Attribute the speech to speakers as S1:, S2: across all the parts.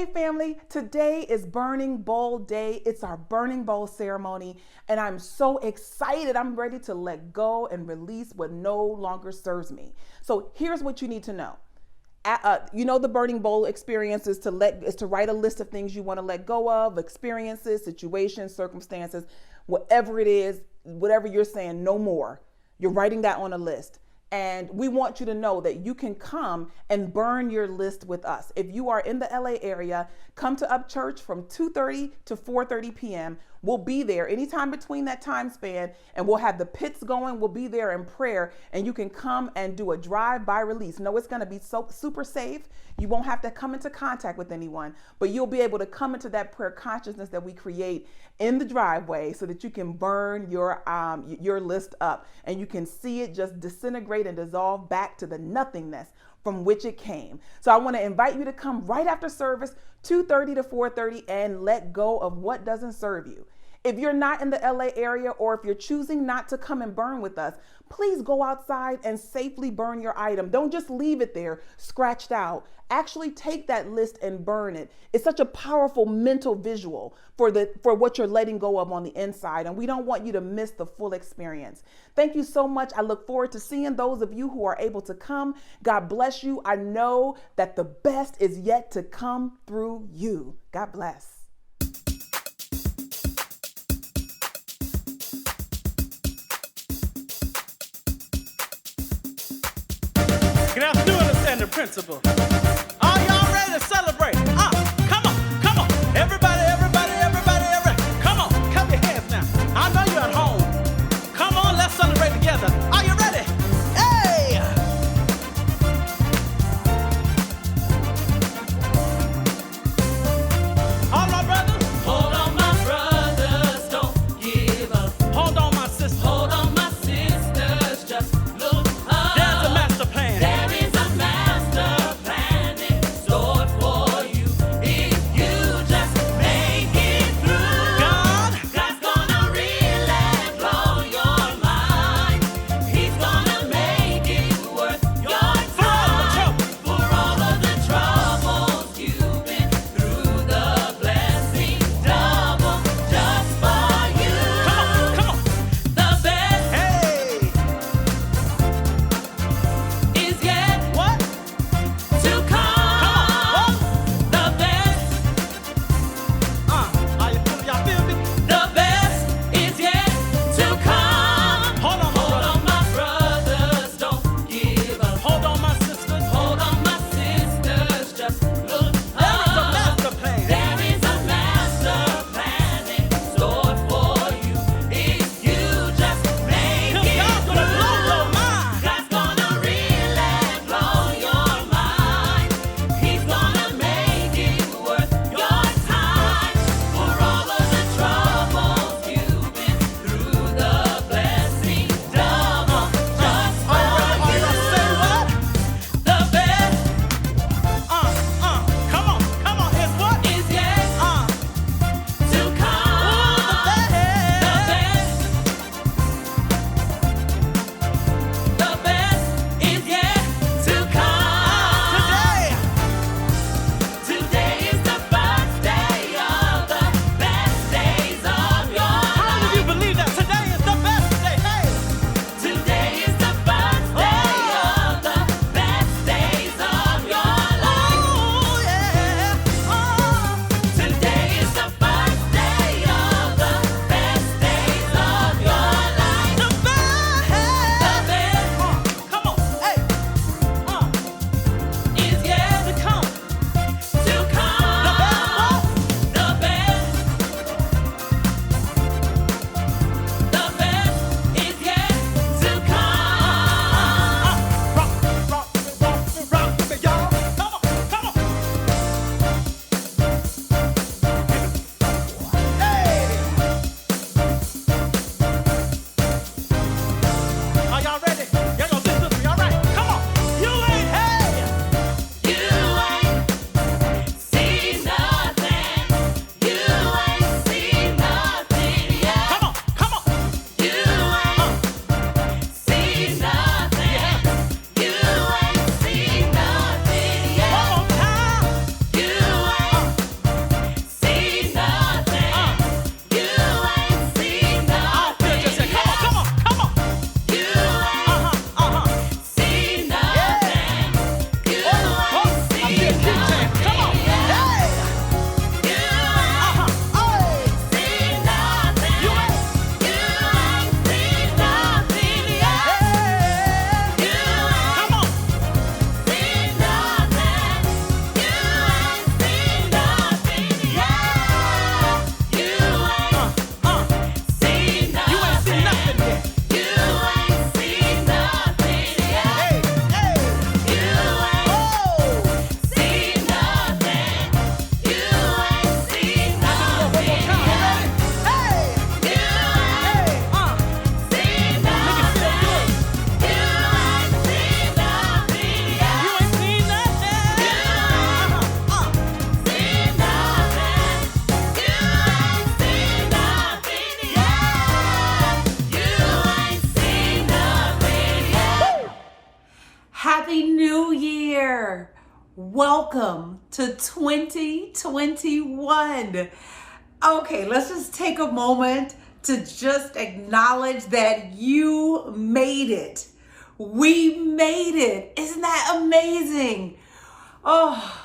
S1: Hey family, today is Burning Bowl Day. It's our Burning Bowl ceremony, and I'm so excited. I'm ready to let go and release what no longer serves me. So here's what you need to know. The Burning Bowl experience is to write a list of things you want to let go of, experiences, situations, circumstances, whatever it is, whatever you're saying, no more. You're writing that on a list. And we want you to know that you can come and burn your list with us. If you are in the LA area, come to Up Church from 2:30 to 4:30 p.m. We'll be there anytime between that time span, and we'll have the pits going. We'll be there in prayer, and you can come and do a drive-by release. No, it's going to be so super safe. You won't have to come into contact with anyone, but you'll be able to come into that prayer consciousness that we create in the driveway so that you can burn your list up and you can see it just disintegrate and dissolve back to the nothingness from which it came. So I want to invite you to come right after service, 2:30 to 4:30, and let go of what doesn't serve you. If you're not in the LA area, or if you're choosing not to come and burn with us, please go outside and safely burn your item. Don't just leave it there scratched out. Actually take that list and burn it. It's such a powerful mental visual for what you're letting go of on the inside, and we don't want you to miss the full experience. Thank you so much. I look forward to seeing those of you who are able to come. God bless you. I know that the best is yet to come through you. God bless.
S2: Can I still understand the principle? Are y'all ready to celebrate? Come on. Everybody. Come on, clap your hands now. I know you're at home. Come on, let's celebrate together. Are you ready? Hey! Hold on, brothers.
S3: Hold on, my brothers, don't give up.
S2: Hold on, my sisters.
S3: Hold on, my sisters, just look up.
S2: There's a master plan.
S3: There is a master plan in store for
S4: Welcome to 2021. Okay, let's just take a moment to just acknowledge that you made it. We made it. Isn't that amazing? Oh,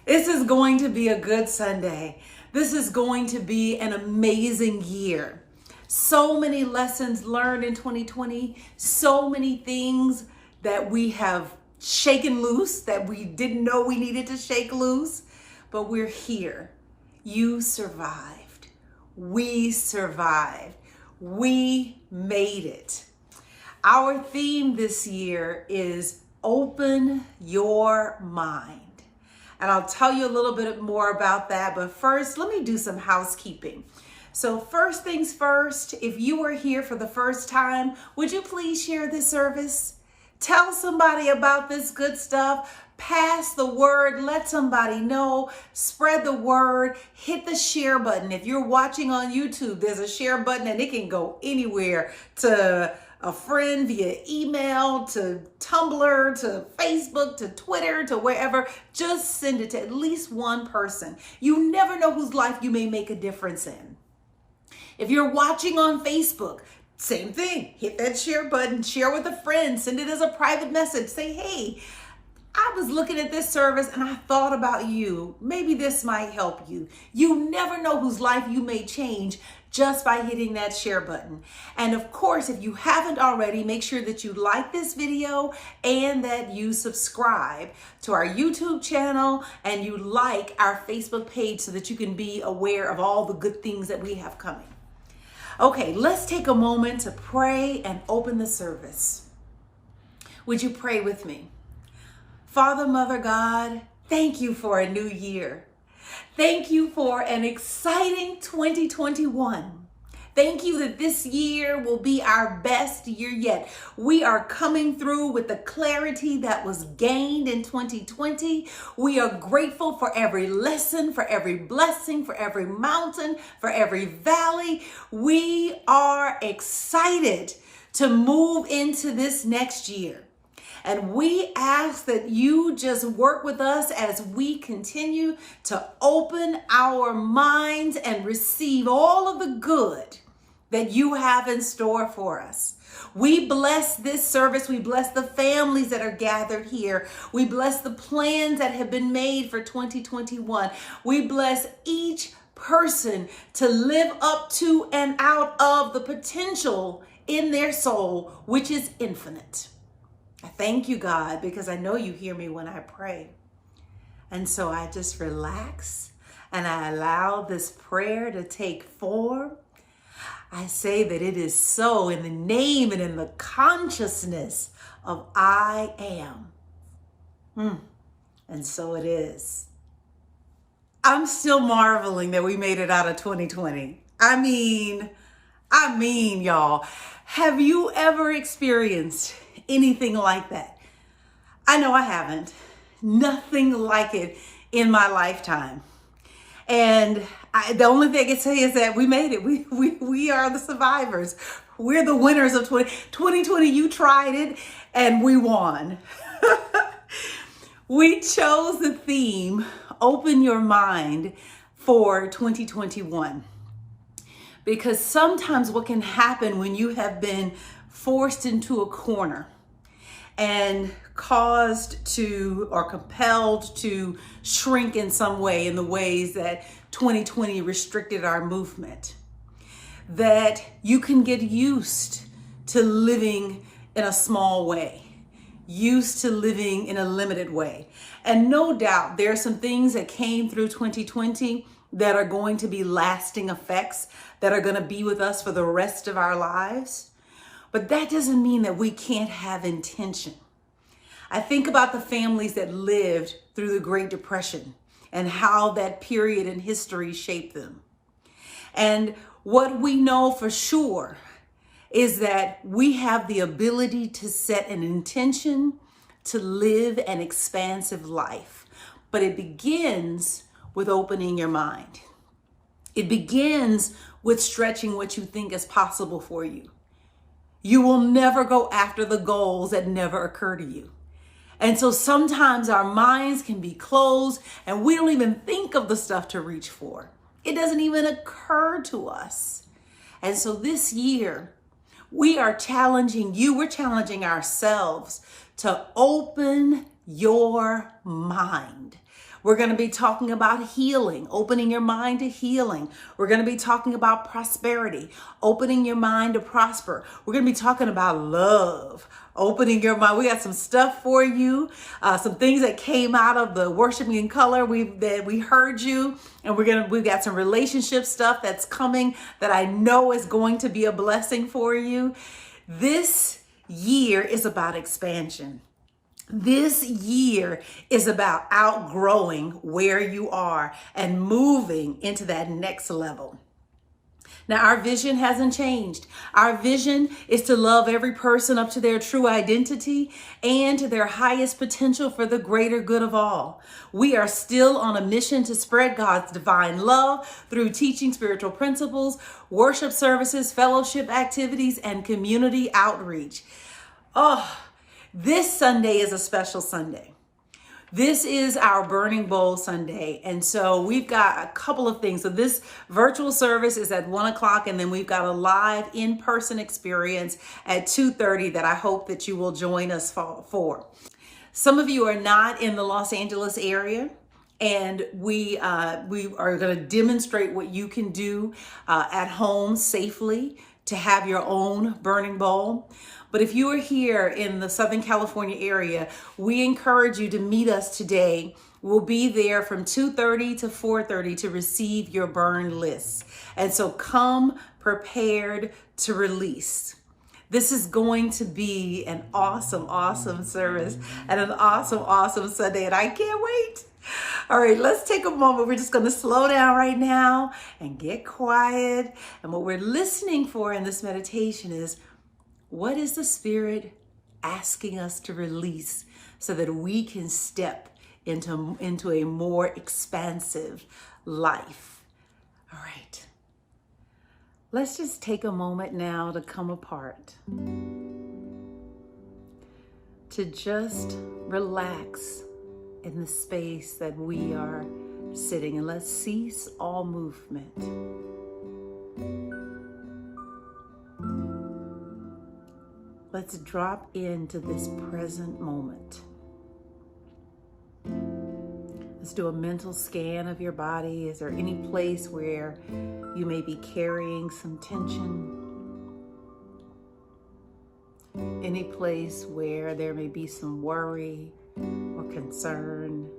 S4: this is going to be a good Sunday. This is going to be an amazing year. So many lessons learned in 2020, so many things that we have shaken loose that we didn't know we needed to shake loose, but we're here. You survived. We survived. We made it. Our theme this year is open your mind. And I'll tell you a little bit more about that, but first, let me do some housekeeping. So first things first, if you are here for the first time, would you please share this service? Tell somebody about this good stuff. Pass the word. Let somebody know. Spread the word. Hit the share button. If you're watching on YouTube, there's a share button and it can go anywhere, to a friend via email, to Tumblr, to Facebook, to Twitter, to wherever. Just send it to at least one person. You never know whose life you may make a difference in. If you're watching on Facebook, same thing. Hit that share button, share with a friend, send it as a private message. Say, hey, I was looking at this service and I thought about you. Maybe this might help you. You never know whose life you may change just by hitting that share button. And of course, if you haven't already, make sure that you like this video and that you subscribe to our YouTube channel and you like our Facebook page so that you can be aware of all the good things that we have coming. Okay, let's take a moment to pray and open the service. Would you pray with me? Father, Mother God, thank you for a new year. Thank you for an exciting 2021. Thank you that this year will be our best year yet. We are coming through with the clarity that was gained in 2020. We are grateful for every lesson, for every blessing, for every mountain, for every valley. We are excited to move into this next year. And we ask that you just work with us as we continue to open our minds and receive all of the good that you have in store for us. We bless this service. We bless the families that are gathered here. We bless the plans that have been made for 2021. We bless each person to live up to and out of the potential in their soul, which is infinite. I thank you, God, because I know you hear me when I pray. And so I just relax and I allow this prayer to take form. I say that it is so in the name and in the consciousness of I am. And so it is. I'm still marveling that we made it out of 2020. I mean, y'all, have you ever experienced anything like that? I know I haven't. Nothing like it in my lifetime. And the only thing I can say is that we made it. We are the survivors. We're the winners of 2020. You tried it and we won. We chose the theme, Open Your Mind, for 2021. Because sometimes what can happen when you have been forced into a corner and caused to or compelled to shrink in some way, in the ways that 2020 restricted our movement, that you can get used to living in a small way, used to living in a limited way. And no doubt there are some things that came through 2020 that are going to be lasting effects that are going to be with us for the rest of our lives. But that doesn't mean that we can't have intention. I think about the families that lived through the Great Depression and how that period in history shaped them. And what we know for sure is that we have the ability to set an intention to live an expansive life. But it begins with opening your mind. It begins with stretching what you think is possible for you. You will never go after the goals that never occur to you. And so sometimes our minds can be closed and we don't even think of the stuff to reach for. It doesn't even occur to us. And so this year, we are challenging you, we're challenging ourselves to open your mind. We're going to be talking about healing, opening your mind to healing. We're going to be talking about prosperity, opening your mind to prosper. We're going to be talking about love, opening your mind. We got some stuff for you, some things that came out of the Worshiping in Color. We heard you, and we've got some relationship stuff that's coming that I know is going to be a blessing for you. This year is about expansion. This year is about outgrowing where you are and moving into that next level. Now, our vision hasn't changed. Our vision is to love every person up to their true identity and to their highest potential for the greater good of all. We are still on a mission to spread God's divine love through teaching spiritual principles, worship services, fellowship activities, and community outreach. This Sunday is a special Sunday. This is our Burning Bowl Sunday. And so we've got a couple of things. So this virtual service is at 1:00, and then we've got a live in-person experience at 2:30 that I hope that you will join us for. Some of you are not in the Los Angeles area, and we are going to demonstrate what you can do at home safely to have your own burning bowl. But if you are here in the Southern California area, we encourage you to meet us today. We'll be there from 2:30 to 4:30 to receive your burn lists. And so come prepared to release. This is going to be an awesome, awesome service and an awesome, awesome Sunday, and I can't wait. All right, let's take a moment. We're just going to slow down right now and get quiet. And what we're listening for in this meditation is, what is the Spirit asking us to release so that we can step into a more expansive life? All right. Let's just take a moment now to come apart, to just relax in the space that we are sitting, and let's cease all movement. Let's drop into this present moment. Let's do a mental scan of your body. Is there any place where you may be carrying some tension? Any place where there may be some worry or concern?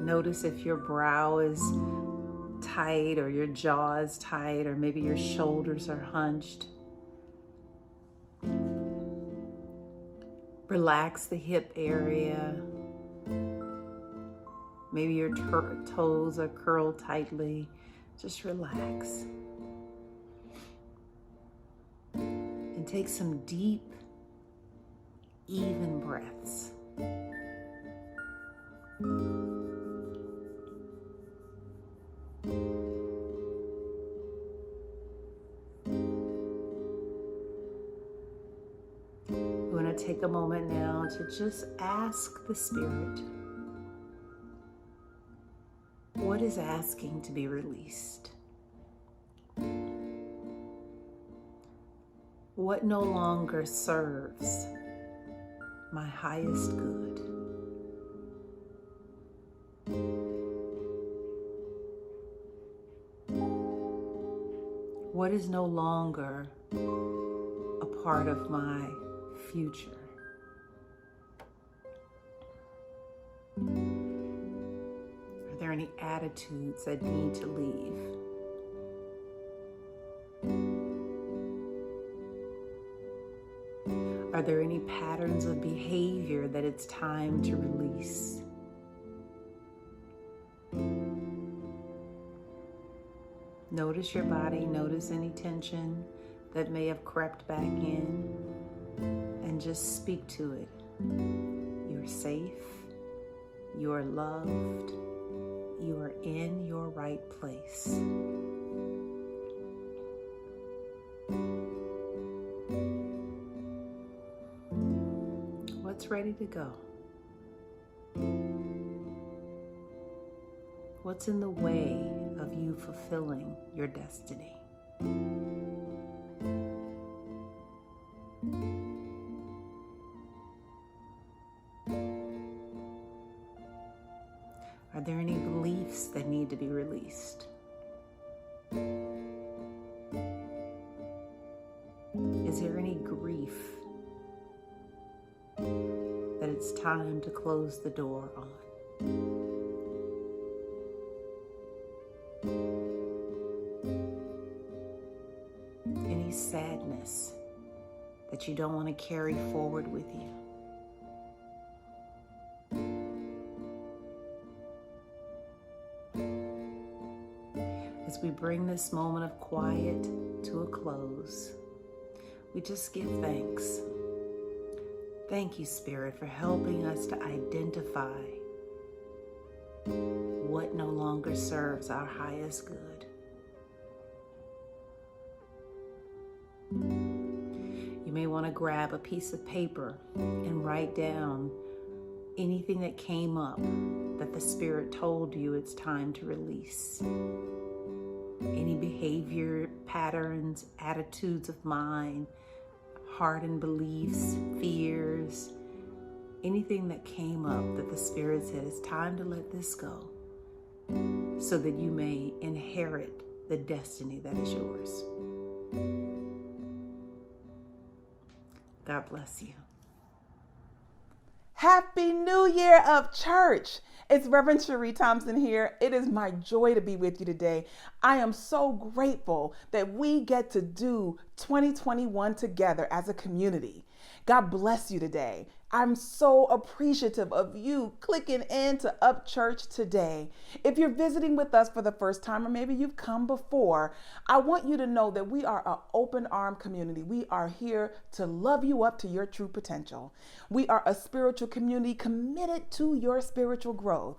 S4: Notice if your brow is tight or your jaw is tight, or maybe your shoulders are hunched. Relax the hip area. Maybe your toes are curled tightly. Just relax. And take some deep, even breaths. Take a moment now to just ask the Spirit, what is asking to be released? What no longer serves my highest good? What is no longer a part of my future? Are there any attitudes that need to leave? Are there any patterns of behavior that it's time to release? Notice your body, notice any tension that may have crept back in, and just speak to it. You're safe, you are loved, you are in your right place. ready to go? What's in the way of you fulfilling your destiny? Are there any beliefs that need to be released? Is there any grief that it's time to close the door on? Any sadness that you don't want to carry forward with you? As we bring this moment of quiet to a close, we just give thanks. Thank you, Spirit, for helping us to identify what no longer serves our highest good. You may want to grab a piece of paper and write down anything that came up that the Spirit told you it's time to release. Any behavior patterns, attitudes of mind, hardened beliefs, fears, anything that came up that the Spirit said it's time to let this go so that you may inherit the destiny that is yours. God bless you.
S1: Happy New Year of Church. It's Reverend Sheree Thompson here. It is my joy to be with you today. I am so grateful that we get to do 2021 together as a community. God bless you today. I'm so appreciative of you clicking into Up Church today. If you're visiting with us for the first time, or maybe you've come before, I want you to know that we are an open arm community. We are here to love you up to your true potential. We are a spiritual community committed to your spiritual growth.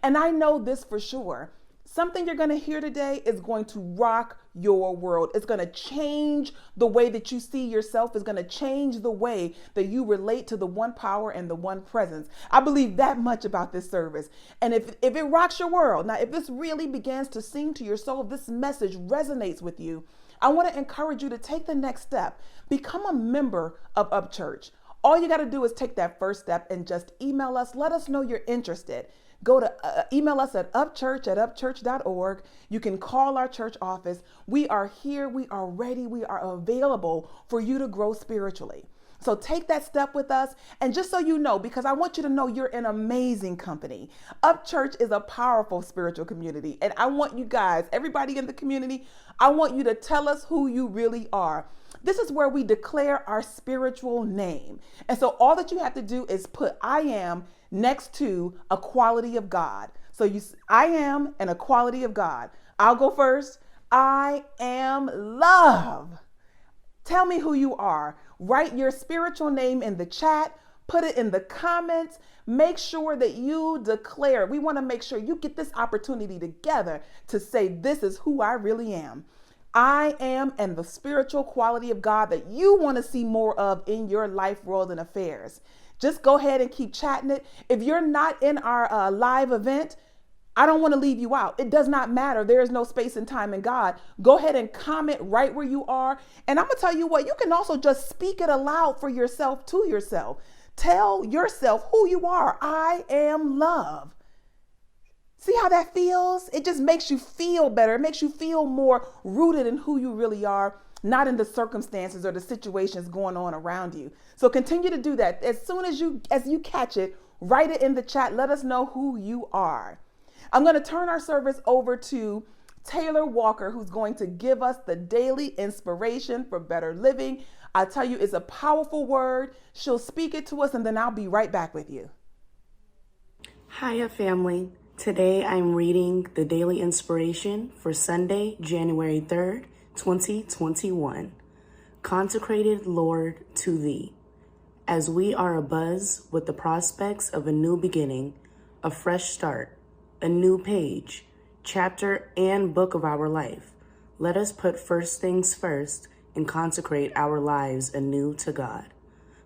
S1: And I know this for sure. Something you're going to hear today is going to rock your world. It's going to change the way that you see yourself. It's going to change the way that you relate to the one power and the one presence. I believe that much about this service. And if it rocks your world, now if this really begins to sing to your soul, if this message resonates with you, I want to encourage you to take the next step. Become a member of Up Church. All you got to do is take that first step and just email us. Let us know you're interested. Go to email us at upchurch@upchurch.org. You can call our church office. We are here. We are ready. We are available for you to grow spiritually. So take that step with us. And just so you know, because I want you to know you're in amazing company. Up Church is a powerful spiritual community. And I want you guys, everybody in the community, I want you to tell us who you really are. This is where we declare our spiritual name. And so all that you have to do is put I am next to a quality of God. So I am and a quality of God. I'll go first. I am love. Tell me who you are. Write your spiritual name in the chat. Put it in the comments. Make sure that you declare. We want to make sure you get this opportunity together to say, this is who I really am. I am and the spiritual quality of God that you want to see more of in your life, world, and affairs. Just go ahead and keep chatting it. If you're not in our live event, I don't want to leave you out. It does not matter. There is no space and time in God. Go ahead and comment right where you are. And I'm going to tell you what, you can also just speak it aloud for yourself to yourself. Tell yourself who you are. I am love. See how that feels? It just makes you feel better. It makes you feel more rooted in who you really are, not in the circumstances or the situations going on around you. So continue to do that. As soon as you catch it, write it in the chat. Let us know who you are. I'm going to turn our service over to Taylor Walker, who's going to give us the daily inspiration for better living. I tell you, it's a powerful word. She'll speak it to us, and then I'll be right back with you.
S5: Hiya, family. Today I'm reading the daily inspiration for Sunday, January 3rd, 2021. Consecrated Lord to Thee. As we are abuzz with the prospects of a new beginning, a fresh start, a new page, chapter, and book of our life, let us put first things first and consecrate our lives anew to God.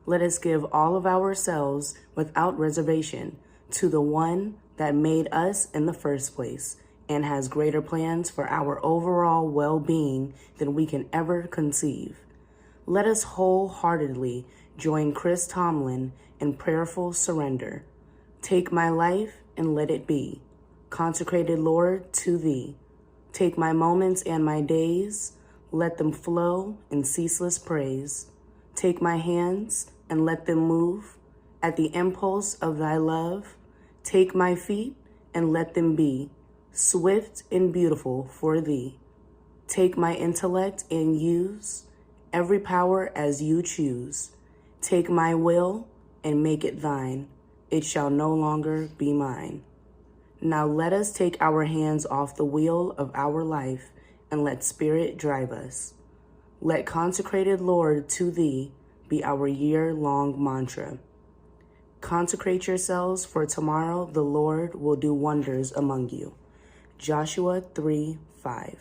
S5: Let us give all of ourselves without reservation to the one that made us in the first place and has greater plans for our overall well-being than we can ever conceive. Let us wholeheartedly join Chris Tomlin in prayerful surrender. Take my life and let it be consecrated, Lord, to thee. Take my moments and my days, let them flow in ceaseless praise. Take my hands and let them move at the impulse of thy love. Take my feet and let them be swift and beautiful for thee. Take my intellect and use every power as you choose. Take my will and make it thine. It shall no longer be mine. Now let us take our hands off the wheel of our life and let Spirit drive us. Let consecrated Lord to thee be our year-long mantra. Consecrate yourselves, for tomorrow the Lord will do wonders among you. Joshua 3:5.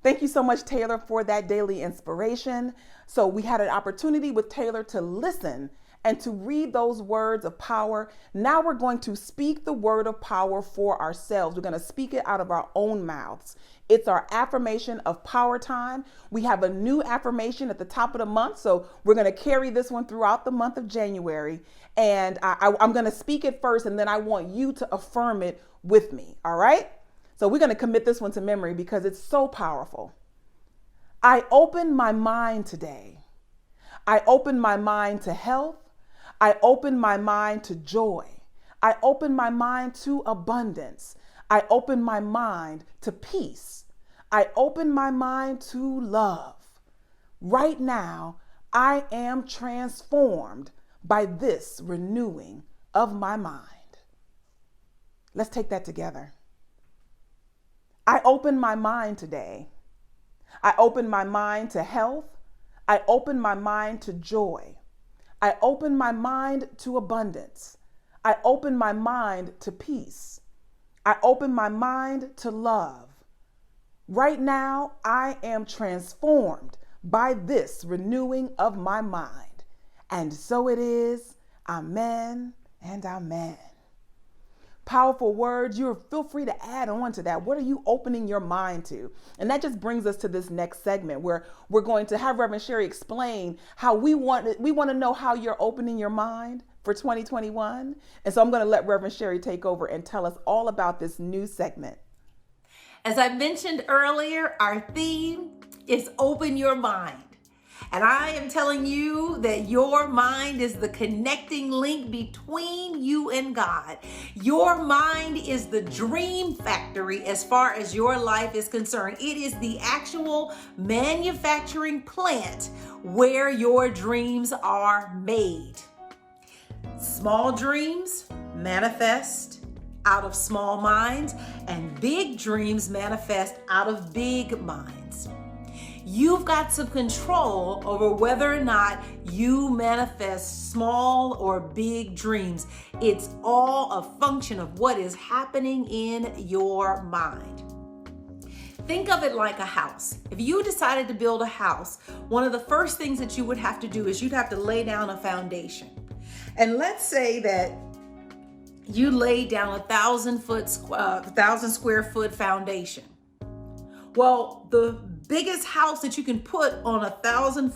S1: Thank you so much, Taylor, for that daily inspiration. So we had an opportunity with Taylor to listen and to read those words of power. Now we're going to speak the word of power for ourselves. We're going to speak it out of our own mouths. It's our affirmation of power time. We have a new affirmation at the top of the month, so we're going to carry this one throughout the month of January. And I'm going to speak it first, and then I want you to affirm it with me, all right? So we're going to commit this one to memory because it's so powerful. I open my mind today. I open my mind to health. I open my mind to joy. I open my mind to abundance. I open my mind to peace. I open my mind to love. Right now, I am transformed by this renewing of my mind. Let's take that together. I open my mind today. I open my mind to health. I open my mind to joy. I open my mind to abundance. I open my mind to peace. I open my mind to love. Right now, I am transformed by this renewing of my mind. And so it is. Amen and amen. Powerful words. You feel free to add on to that. What are you opening your mind to? And that just brings us to this next segment where we're going to have Reverend Sherri explain how we want to know how you're opening your mind for 2021. And so I'm going to let Reverend Sherri take over and tell us all about this new segment.
S4: As I mentioned earlier, our theme is Open Your Mind. And I am telling you that your mind is the connecting link between you and God. Your mind is the dream factory as far as your life is concerned. It is the actual manufacturing plant where your dreams are made. Small dreams manifest out of small minds, and big dreams manifest out of big minds. You've got some control over whether or not you manifest small or big dreams. It's all a function of what is happening in your mind. Think of it like a house. If you decided to build a house, one of the first things that you would have to do is you'd have to lay down a foundation. And let's say that you laid down 1,000 square foot foundation. Well, the biggest house that you can put on 1,000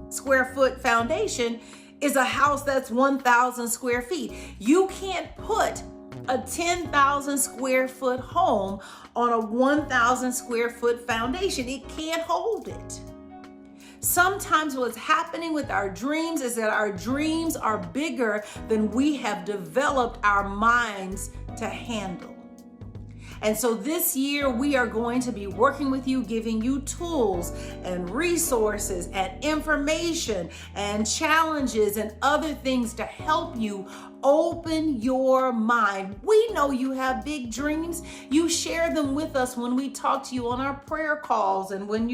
S4: square foot foundation is a house that's 1,000 square feet. You can't put a 10,000 square foot home on a 1,000 square foot foundation. It can't hold it. Sometimes what's happening with our dreams is that our dreams are bigger than we have developed our minds to handle. And so this year we are going to be working with you, giving you tools and resources and information and challenges and other things to help you open your mind. We know you have big dreams. You share them with us when we talk to you on our prayer calls and when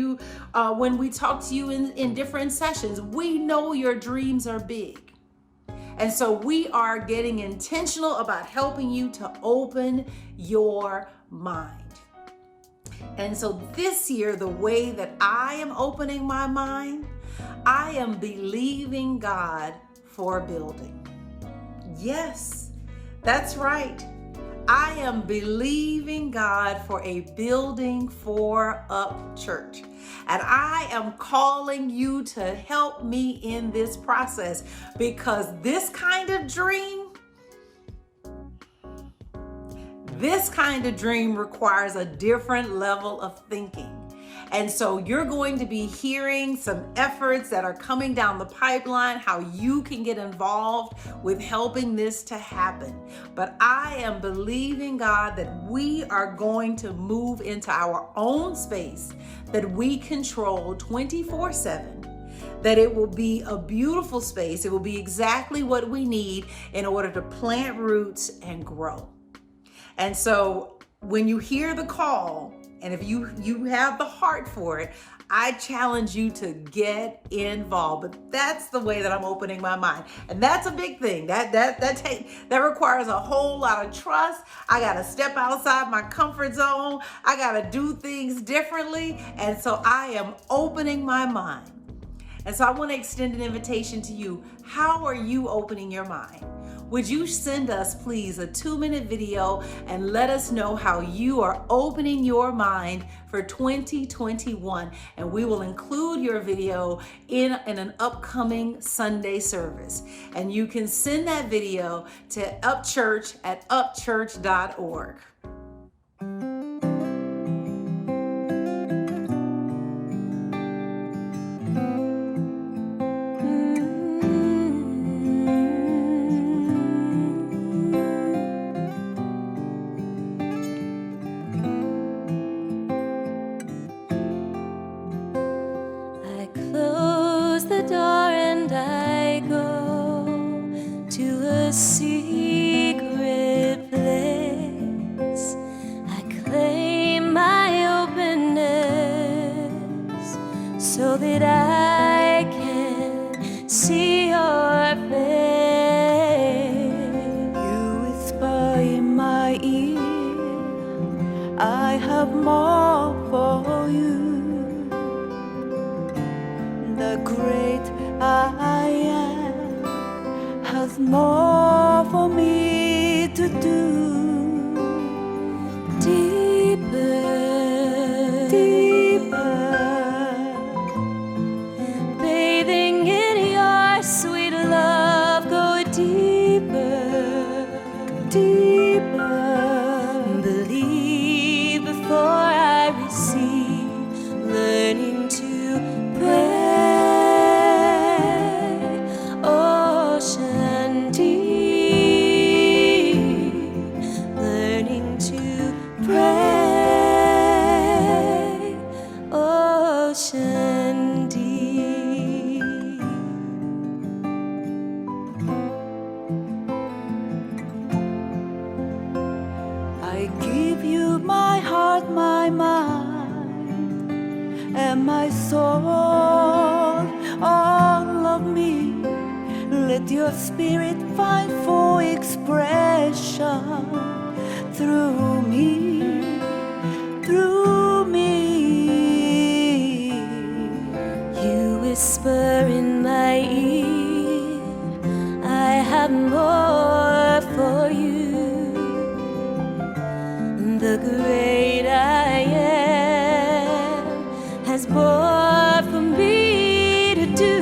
S4: we talk to you in different sessions. We know your dreams are big. And so we are getting intentional about helping you to open your mind. And so this year, the way that I am opening my mind, I am believing God for a building. Yes, that's right. I am believing God for a building for Up Church. And I am calling you to help me in this process, because this kind of dream requires a different level of thinking. And so you're going to be hearing some efforts that are coming down the pipeline, how you can get involved with helping this to happen. But I am believing God that we are going to move into our own space that we control 24/7. That it will be a beautiful space. It will be exactly what we need in order to plant roots and grow. And so when you hear the call, and if you have the heart for it, I challenge you to get involved. But that's the way that I'm opening my mind. And that's a big thing. That requires a whole lot of trust. I got to step outside my comfort zone. I got to do things differently. And so I am opening my mind. And so I want to extend an invitation to you. How are you opening your mind? Would you send us, please, a 2-minute video and let us know how you are opening your mind for 2021? And we will include your video in an upcoming Sunday service. And you can send that video to upchurch@upchurch.org.
S3: Secret place, I claim my openness so that I can see your face. You whisper in my ear, I have more for you. The great I am has more for me to do. Deeper, deeper, bathing in your sweet love. Go deeper, deeper. Believe before I receive, learning to pray. Ocean deep, learning to pray. Ocean deep. I give you my heart, my mind, and my soul, all of me. Let your spirit find full expression through me, through me. You whisper in my ear, I have more for you. The great I am has more for me to do.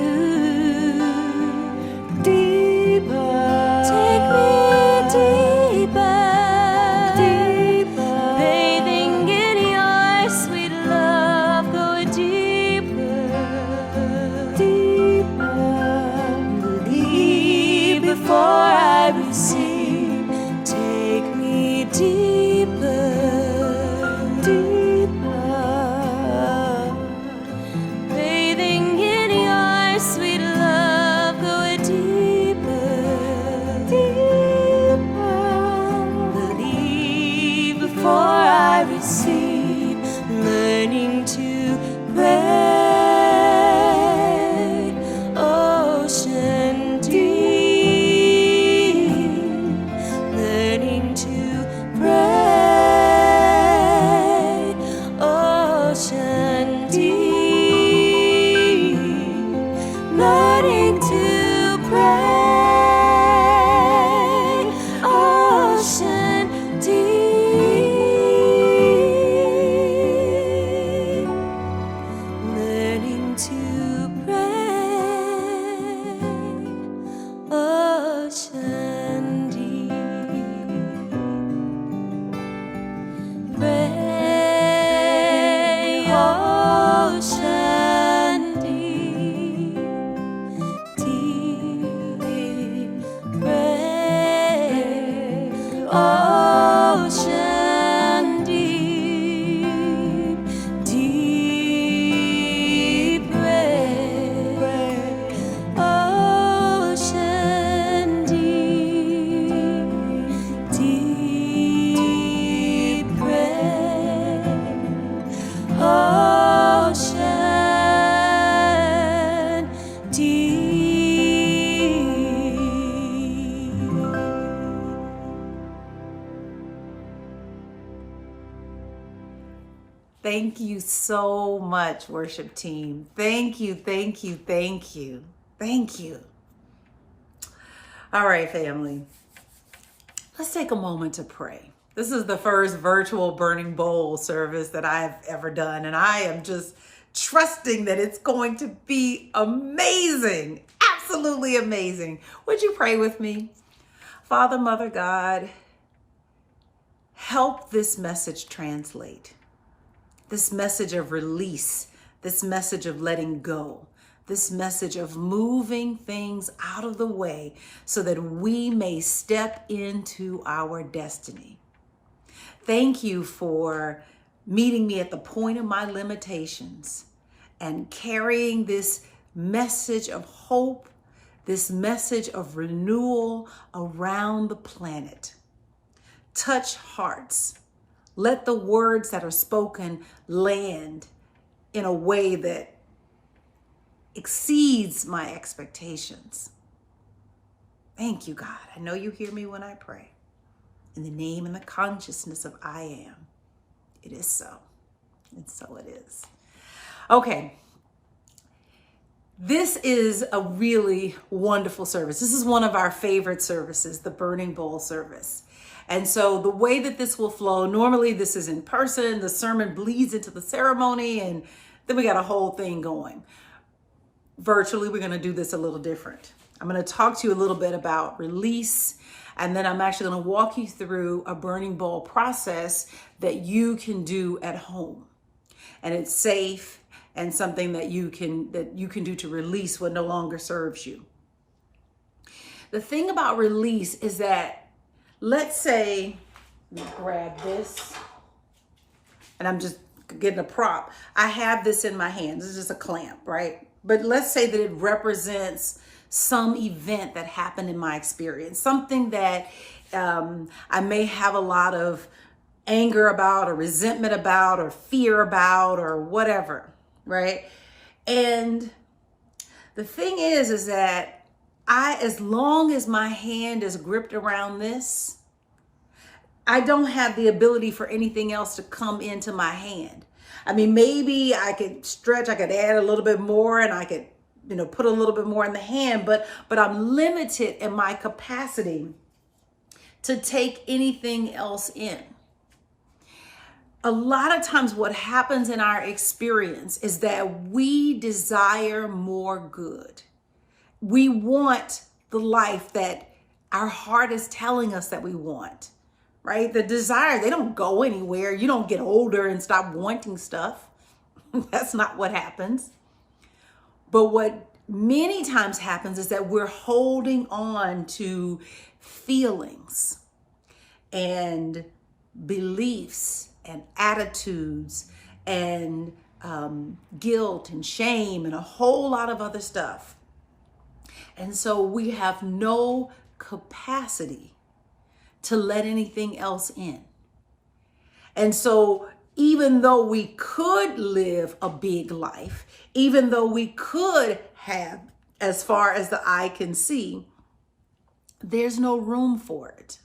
S3: Deeper, take me deeper, deeper,
S4: Thank you so much, worship team. Thank you, thank you, thank you, thank you. All right, family. Let's take a moment to pray. This is the first virtual burning bowl service that I've ever done, and I am just trusting that it's going to be amazing, absolutely amazing. Would you pray with me? Father, Mother, God, help this message translate. This message of release, this message of letting go, this message of moving things out of the way so that we may step into our destiny. Thank you for meeting me at the point of my limitations and carrying this message of hope, this message of renewal around the planet. Touch hearts. Let the words that are spoken land in a way that exceeds my expectations. Thank you, God. I know you hear me when I pray. In the name and the consciousness of I am. It is so. And so it is. Okay. This is a really wonderful service. This is one of our favorite services, the Burning Bowl service. And so the way that this will flow, normally this is in person, the sermon bleeds into the ceremony, and then we got a whole thing going. Virtually, we're going to do this a little different. I'm going to talk to you a little bit about release, and then I'm actually going to walk you through a burning bowl process that you can do at home. And it's safe and something that you can do to release what no longer serves you. The thing about release is that, let's say, let me grab this, and I'm just getting a prop. I have this in my hand. This is just a clamp, right? But let's say that it represents some event that happened in my experience, something that I may have a lot of anger about or resentment about or fear about or whatever, right? And the thing is that as long as my hand is gripped around this, I don't have the ability for anything else to come into my hand. I mean, maybe I could stretch, I could add a little bit more, and I could, put a little bit more in the hand, but I'm limited in my capacity to take anything else in. A lot of times what happens in our experience is that we desire more good. We want the life that our heart is telling us that we want, right? The desire, they don't go anywhere. You don't get older and stop wanting stuff. That's not what happens. But what many times happens is that we're holding on to feelings and beliefs and attitudes and guilt and shame and a whole lot of other stuff. And so we have no capacity to let anything else in. And so even though we could live a big life, even though we could have as far as the eye can see, there's no room for it.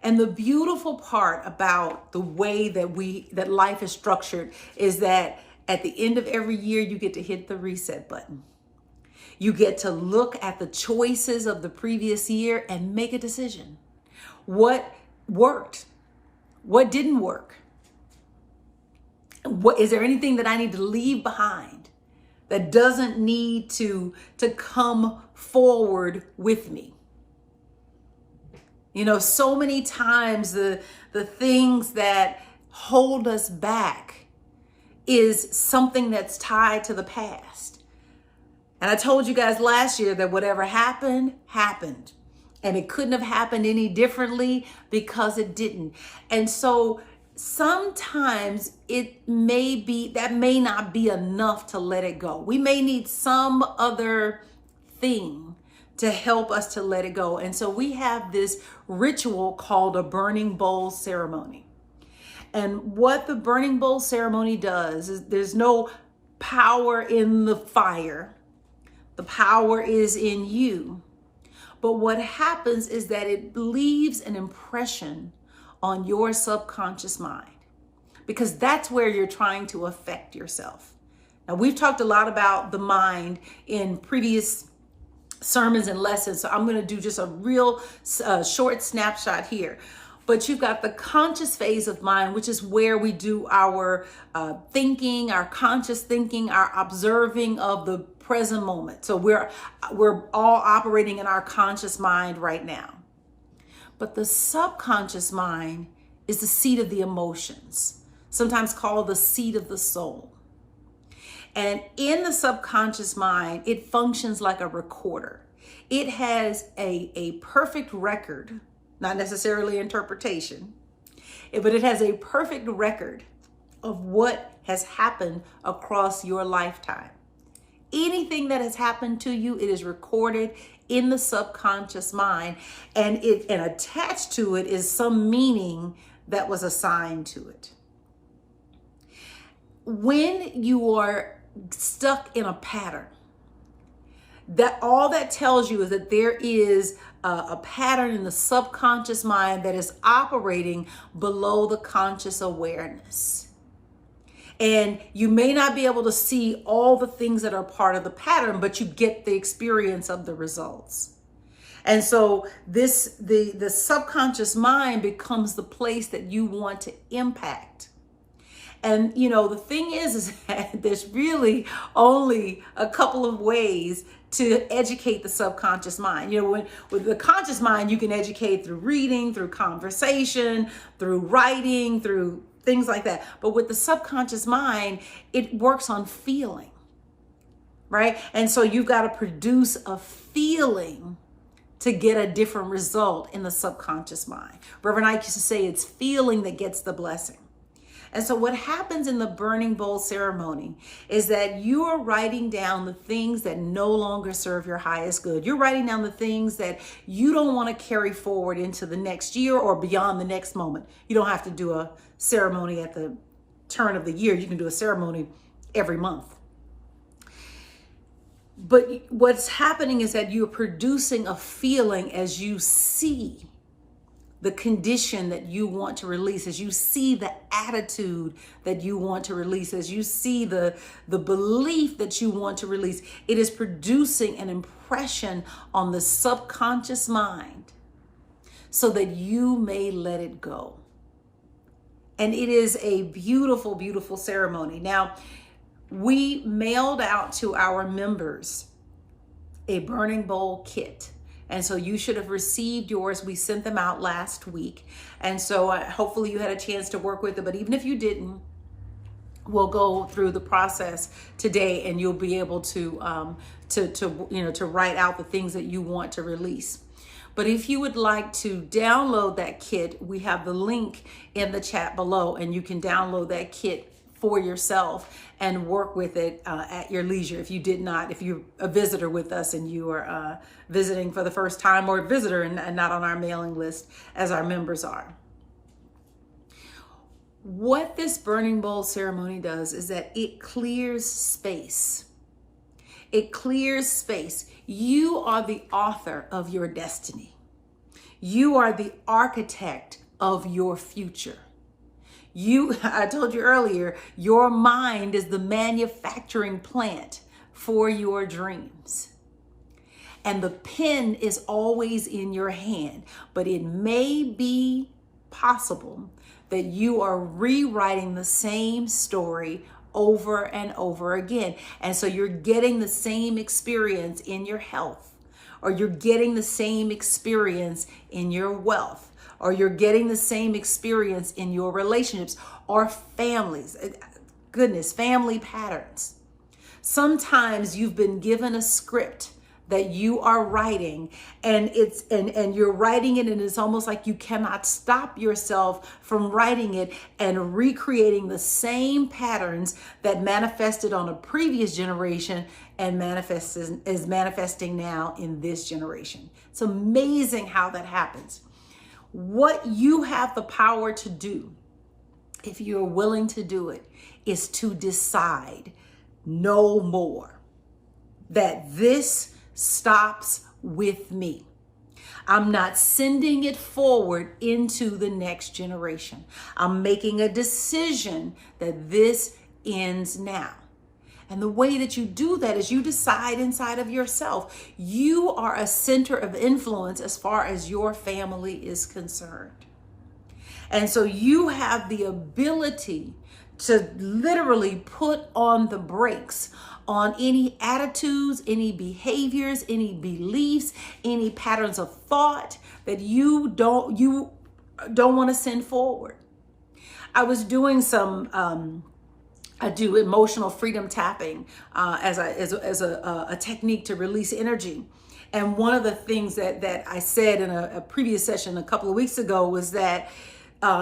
S4: And the beautiful part about the way that life is structured is that at the end of every year, you get to hit the reset button. You get to look at the choices of the previous year and make a decision. What worked? What didn't work? Is there anything that I need to leave behind that doesn't need to come forward with me? So many times the things that hold us back is something that's tied to the past. And I told you guys last year that whatever happened, happened. And it couldn't have happened any differently because it didn't. And so sometimes that may not be enough to let it go. We may need some other thing to help us to let it go. And so we have this ritual called a burning bowl ceremony. And what the burning bowl ceremony does is there's no power in the fire. The power is in you. But what happens is that it leaves an impression on your subconscious mind. because that's where you're trying to affect yourself. Now, we've talked a lot about the mind in previous sermons and lessons, so I'm going to do just a real short snapshot here. But you've got the conscious phase of mind, which is where we do our thinking, our conscious thinking, our observing of the present moment. So we're all operating in our conscious mind right now. But the subconscious mind is the seat of the emotions, sometimes called the seat of the soul. And in the subconscious mind, it functions like a recorder. It has a perfect record, not necessarily interpretation, but it has a perfect record of what has happened across your lifetime. Anything that has happened to you, it is recorded in the subconscious mind, and attached to it is some meaning that was assigned to it. When you are stuck in a pattern, that all that tells you is that there is a pattern in the subconscious mind that is operating below the conscious awareness. And you may not be able to see all the things that are part of the pattern, but you get the experience of the results. And so the subconscious mind becomes the place that you want to impact. And, the thing is that there's really only a couple of ways to educate the subconscious mind. With the conscious mind, you can educate through reading, through conversation, through writing, through things like that. But with the subconscious mind, it works on feeling, right? And so you've got to produce a feeling to get a different result in the subconscious mind. Reverend Ike used to say it's feeling that gets the blessing. And so what happens in the burning bowl ceremony is that you are writing down the things that no longer serve your highest good. You're writing down the things that you don't want to carry forward into the next year or beyond the next moment. You don't have to do a ceremony at the turn of the year. You can do a ceremony every month. But what's happening is that you're producing a feeling as you see the condition that you want to release, as you see the attitude that you want to release, as you see the belief that you want to release. It is producing an impression on the subconscious mind so that you may let it go. And it is a beautiful, beautiful ceremony. Now, we mailed out to our members a burning bowl kit. And so you should have received yours. We sent them out last week. And so hopefully you had a chance to work with it. But even if you didn't, we'll go through the process today and you'll be able to write out the things that you want to release. But if you would like to download that kit, we have the link in the chat below, and you can download that kit for yourself and work with it at your leisure. If you're a visitor with us and you are visiting for the first time, or a visitor and not on our mailing list as our members are. What this burning bowl ceremony does is that it clears space. It clears space. You are the author of your destiny. You are the architect of your future. I told you earlier, your mind is the manufacturing plant for your dreams. And the pen is always in your hand, but it may be possible that you are rewriting the same story over and over again. And so you're getting the same experience in your health, or you're getting the same experience in your wealth, or you're getting the same experience in your relationships or families. Family patterns. Sometimes you've been given a script that you are writing, and you're writing it, and it's almost like you cannot stop yourself from writing it and recreating the same patterns that manifested on a previous generation and is manifesting now in this generation. It's amazing how that happens. What you have the power to do, if you're willing to do it, is to decide no more, that this stops with me. I'm not sending it forward into the next generation. I'm making a decision that this ends now. And the way that you do that is you decide inside of yourself. You are a center of influence as far as your family is concerned. And so you have the ability to literally put on the brakes on any attitudes, any behaviors, any beliefs, any patterns of thought that you don't want to send forward. I was doing some I do emotional freedom tapping as a technique to release energy. And one of the things that I said in a previous session a couple of weeks ago was that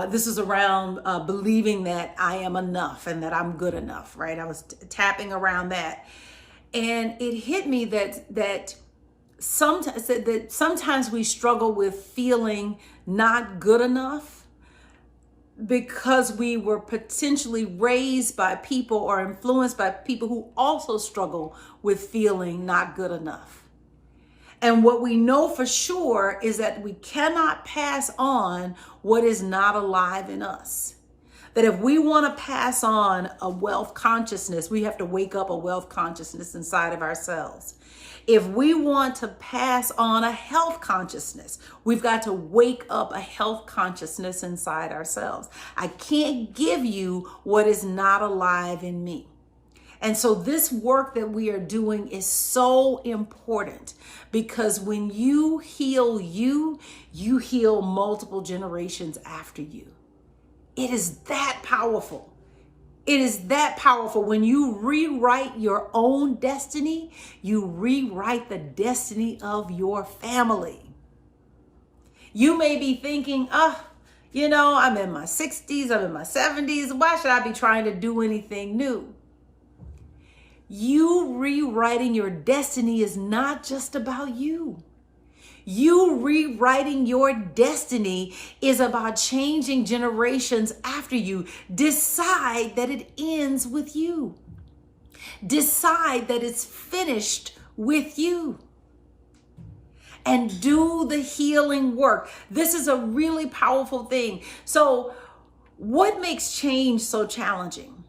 S4: this is around believing that I am enough and that I'm good enough, right? I was tapping around that. And it hit me that sometimes we struggle with feeling not good enough because we were potentially raised by people or influenced by people who also struggle with feeling not good enough. And what we know for sure is that we cannot pass on what is not alive in us. That if we want to pass on a wealth consciousness, we have to wake up a wealth consciousness inside of ourselves. If we want to pass on a health consciousness, we've got to wake up a health consciousness inside ourselves. I can't give you what is not alive in me. And so this work that we are doing is so important because when you heal you, you heal multiple generations after you. It is that powerful. It is that powerful. When you rewrite your own destiny, you rewrite the destiny of your family. You may be thinking, I'm in my 60s, I'm in my 70s. Why should I be trying to do anything new? You rewriting your destiny is not just about you. You rewriting your destiny is about changing generations after you. Decide that it ends with you. Decide that it's finished with you. And do the healing work. This is a really powerful thing. So, what makes change so challenging?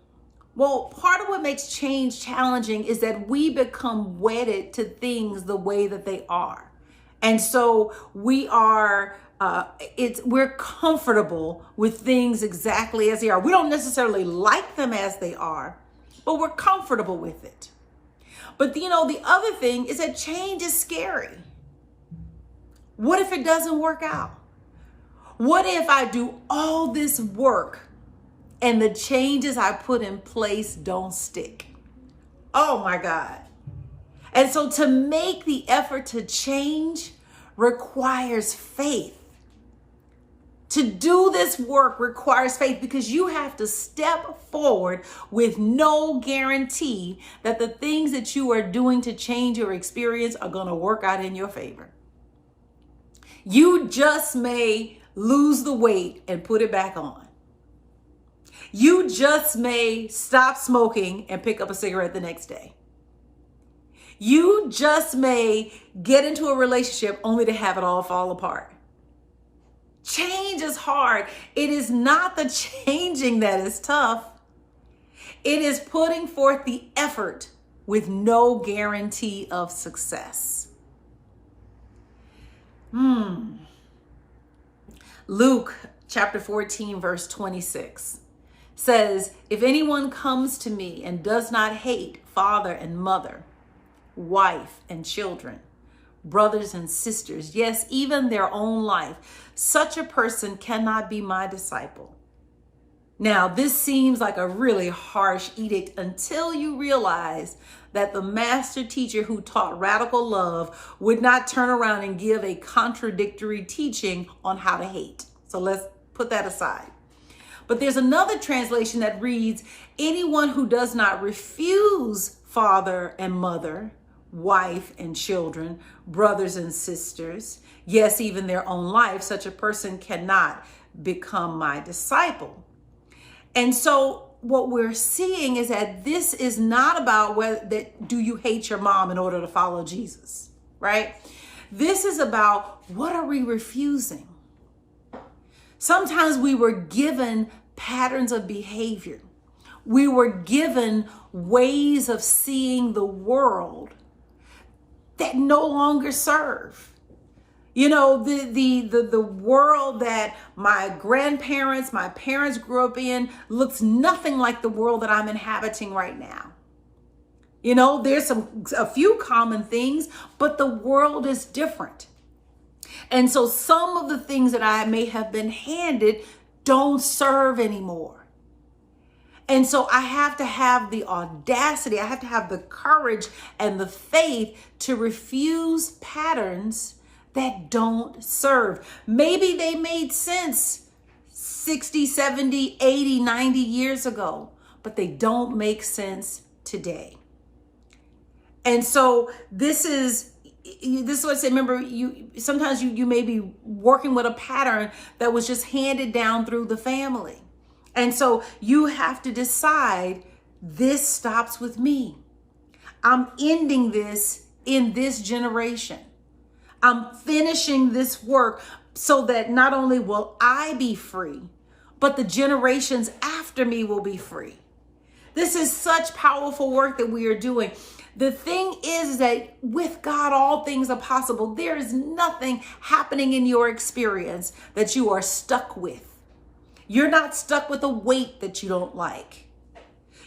S4: Well, part of what makes change challenging is that we become wedded to things the way that they are. And so we're comfortable with things exactly as they are. We don't necessarily like them as they are, but we're comfortable with it. But the other thing is that change is scary. What if it doesn't work out? What if I do all this work and the changes I put in place don't stick? Oh my God. And so to make the effort to change requires faith. To do this work requires faith because you have to step forward with no guarantee that the things that you are doing to change your experience are going to work out in your favor. You just may lose the weight and put it back on. You just may stop smoking and pick up a cigarette the next day. You just may get into a relationship only to have it all fall apart. Change is hard. It is not the changing that is tough. It is putting forth the effort with no guarantee of success. Luke chapter 14, verse 26 says, if anyone comes to me and does not hate father and mother, wife and children, brothers and sisters, yes, even their own life, such a person cannot be my disciple. Now, this seems like a really harsh edict until you realize that the master teacher who taught radical love would not turn around and give a contradictory teaching on how to hate. So let's put that aside. But there's another translation that reads, anyone who does not refuse father and mother, wife and children, brothers and sisters, yes, even their own life, such a person cannot become my disciple. And so what we're seeing is that this is not about do you hate your mom in order to follow Jesus, right? This is about, what are we refusing? Sometimes we were given patterns of behavior. We were given ways of seeing the world that no longer serve. You know, the world that my grandparents, my parents grew up in looks nothing like the world that I'm inhabiting right now. You know, there's a few common things, but the world is different. And so some of the things that I may have been handed don't serve anymore. And so I have to have the audacity, I have to have the courage and the faith to refuse patterns that don't serve. Maybe they made sense 60, 70, 80, 90 years ago, but they don't make sense today. And so this is what I say. Remember, sometimes you may be working with a pattern that was just handed down through the family. And so you have to decide, this stops with me. I'm ending this in this generation. I'm finishing this work so that not only will I be free, but the generations after me will be free. This is such powerful work that we are doing. The thing is that with God, all things are possible. There is nothing happening in your experience that you are stuck with. You're not stuck with a weight that you don't like.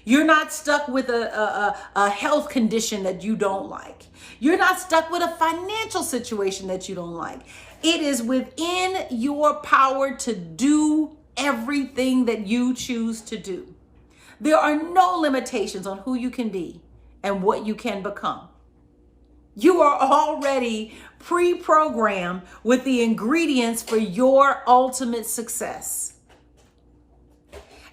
S4: You're not stuck with a health condition that you don't like. You're not stuck with a financial situation that you don't like. It is within your power to do everything that you choose to do. There are no limitations on who you can be and what you can become. You are already pre-programmed with the ingredients for your ultimate success.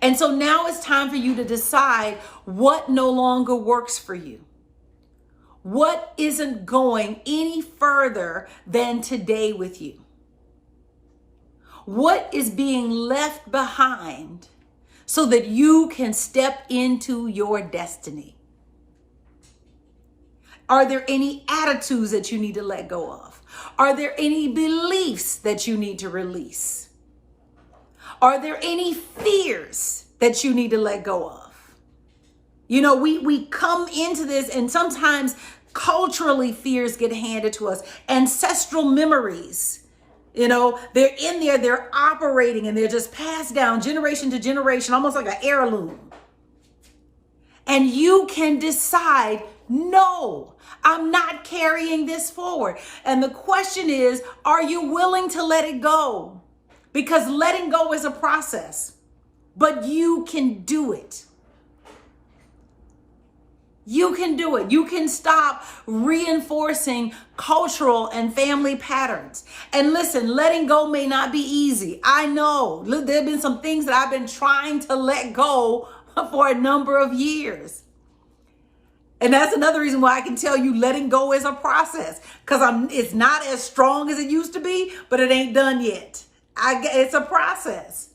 S4: And so now it's time for you to decide what no longer works for you. What isn't going any further than today with you? What is being left behind so that you can step into your destiny? Are there any attitudes that you need to let go of? Are there any beliefs that you need to release? Are there any fears that you need to let go of? You know, we come into this, and sometimes culturally fears get handed to us. Ancestral memories, you know, they're in there, they're operating, and they're just passed down generation to generation, almost like an heirloom. And you can decide, no, I'm not carrying this forward. And the question is, are you willing to let it go? Because letting go is a process, but you can do it. You can do it. You can stop reinforcing cultural and family patterns. And listen, letting go may not be easy. I know there have been some things that I've been trying to let go for a number of years. And that's another reason why I can tell you letting go is a process, because it's not as strong as it used to be, but it ain't done yet. It's a process.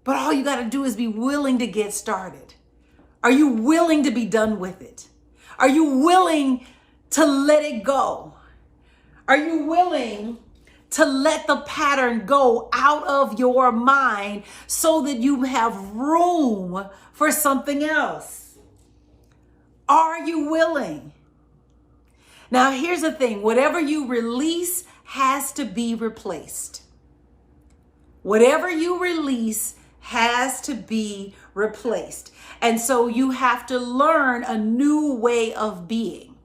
S4: But all you got to do is be willing to get started. Are you willing to be done with it? Are you willing to let it go? Are you willing to let the pattern go out of your mind so that you have room for something else? Are you willing? Now, here's the thing. Whatever you release has to be replaced. Whatever you release has to be replaced. And so you have to learn a new way of being.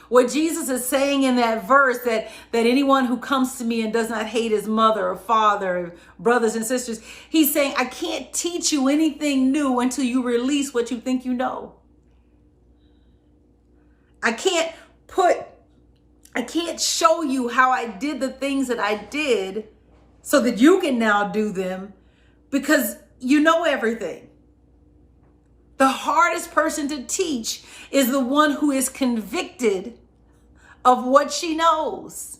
S4: What Jesus is saying in that verse, that anyone who comes to me and does not hate his mother or father, or brothers and sisters, he's saying, I can't teach you anything new until you release what you think you know. I can't show you how I did the things that I did so that you can now do them, because you know everything. The hardest person to teach is the one who is convicted of what she knows.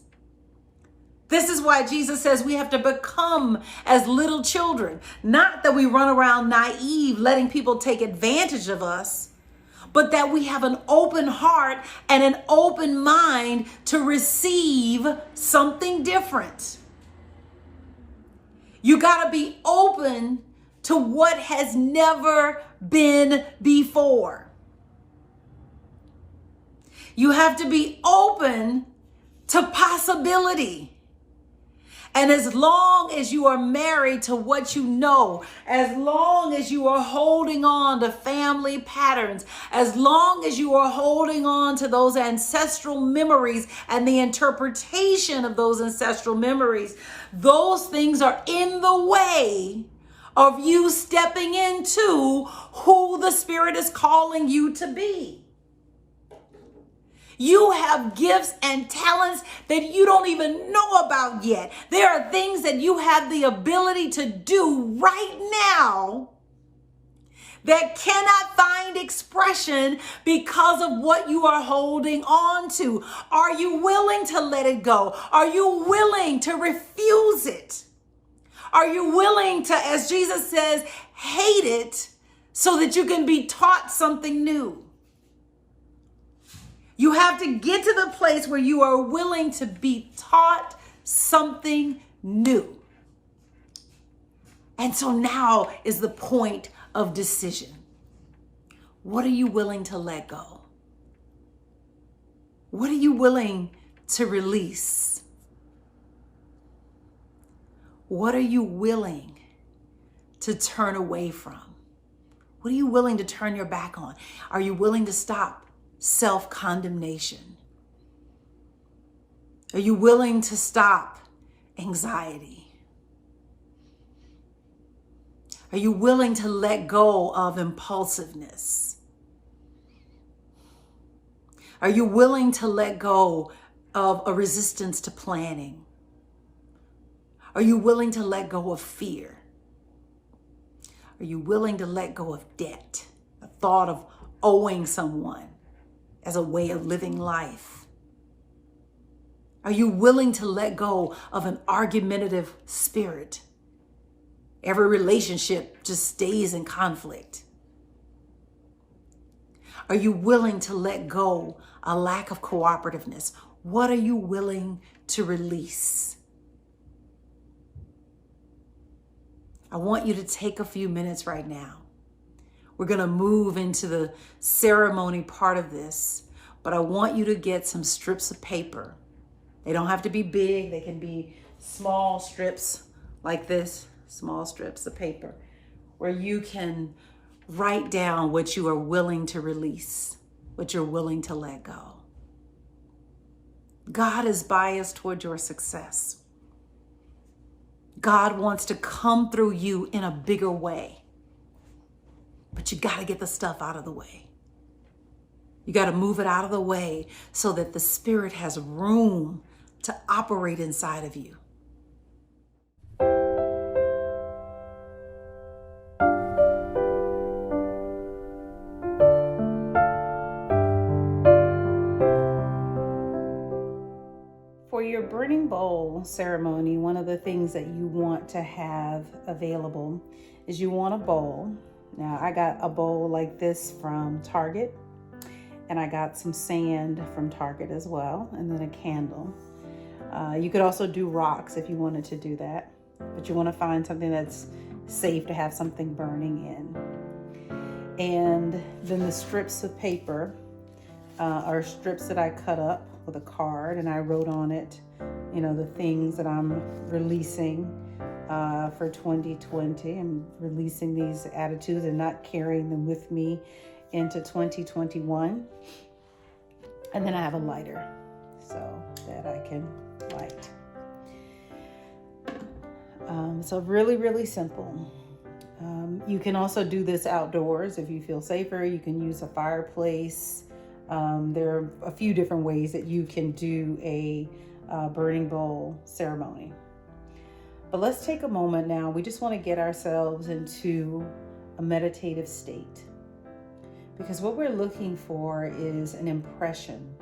S4: This is why Jesus says we have to become as little children. Not that we run around naive, letting people take advantage of us, but that we have an open heart and an open mind to receive something different. You got to be open to what has never been before. You have to be open to possibility. And as long as you are married to what you know, as long as you are holding on to family patterns, as long as you are holding on to those ancestral memories and the interpretation of those ancestral memories, those things are in the way of you stepping into who the Spirit is calling you to be. You have gifts and talents that you don't even know about yet. There are things that you have the ability to do right now that cannot find expression because of what you are holding on to. Are you willing to let it go? Are you willing to refuse it? Are you willing to, as Jesus says, hate it so that you can be taught something new? You have to get to the place where you are willing to be taught something new. And so now is the point of decision. What are you willing to let go? What are you willing to release? What are you willing to turn away from? What are you willing to turn your back on? Are you willing to stop self-condemnation? Are you willing to stop anxiety? Are you willing to let go of impulsiveness? Are you willing to let go of a resistance to planning? Are you willing to let go of fear? Are you willing to let go of debt? The thought of owing someone as a way of living life? Are you willing to let go of an argumentative spirit? Every relationship just stays in conflict. Are you willing to let go a lack of cooperativeness? What are you willing to release? I want you to take a few minutes right now. We're going to move into the ceremony part of this, but I want you to get some strips of paper. They don't have to be big. They can be small strips like this, small strips of paper, where you can write down what you are willing to release, what you're willing to let go. God is biased toward your success. God wants to come through you in a bigger way. But you got to get the stuff out of the way. You got to move it out of the way so that the Spirit has room to operate inside of you.
S1: For your burning bowl ceremony, one of the things that you want to have available is you want a bowl. Now, I got a bowl like this from Target, and I got some sand from Target as well, and then a candle. You could also do rocks if you wanted to do that, but you want to find something that's safe to have something burning in. And then the strips of paper are strips that I cut up with a card, and I wrote on it, the things that I'm releasing for 2020. I'm releasing these attitudes and not carrying them with me into 2021. And then I have a lighter so that I can light. So really, really simple. You can also do this outdoors if you feel safer. You can use a fireplace. There are a few different ways that you can do a burning bowl ceremony. But let's take a moment now. We just want to get ourselves into a meditative state, because what we're looking for is an impression